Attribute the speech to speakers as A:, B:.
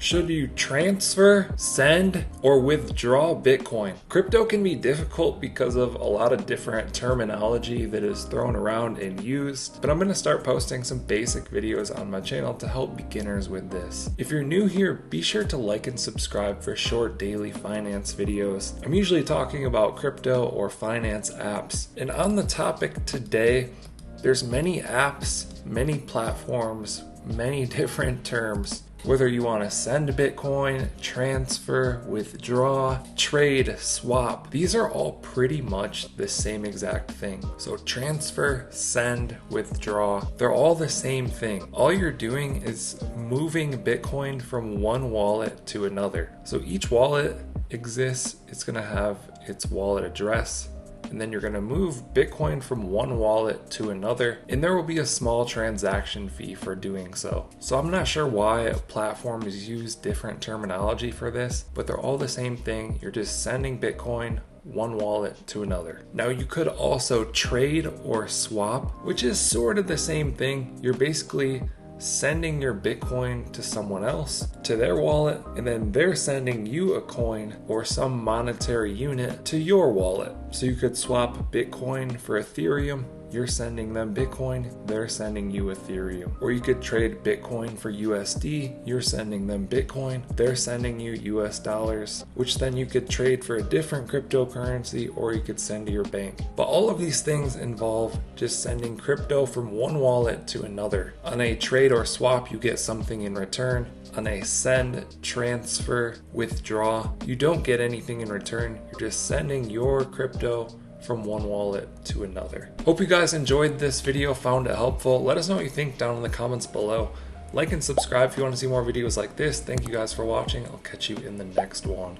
A: Should you transfer, send, or withdraw Bitcoin? Crypto can be difficult because of a lot of different terminology that is thrown around and used, but I'm going to start posting some basic videos on my channel to help beginners with this. If you're new here, be sure to like and subscribe for short daily finance videos. I'm usually talking about crypto or finance apps, and on the topic today, there's many apps, many platforms, many different terms. Whether you want to send Bitcoin, transfer, withdraw, trade, swap, these are all pretty much the same exact thing. So transfer, send, withdraw, they're all the same thing. All you're doing is moving Bitcoin from one wallet to another. So each wallet exists, it's going to have its wallet address, and then you're going to move Bitcoin from one wallet to another, and there will be a small transaction fee for doing so. So I'm not sure why platforms use different terminology for this, but they're all the same thing. You're just sending Bitcoin one wallet to another. Now you could also trade or swap, which is sort of the same thing. You're basically sending your Bitcoin to someone else, to their wallet, and then they're sending you a coin or some monetary unit to your wallet. So you could swap Bitcoin for Ethereum. You're sending them Bitcoin, they're sending you Ethereum. Or you could trade Bitcoin for USD, you're sending them Bitcoin, they're sending you US dollars, which then you could trade for a different cryptocurrency or you could send to your bank. But all of these things involve just sending crypto from one wallet to another. On a trade or swap, you get something in return. On a send, transfer, withdraw, you don't get anything in return. You're just sending your crypto from one wallet to another. Hope you guys enjoyed this video, found it helpful. Let us know what you think down in the comments below. Like and subscribe if you want to see more videos like this. Thank you guys for watching. I'll catch you in the next one.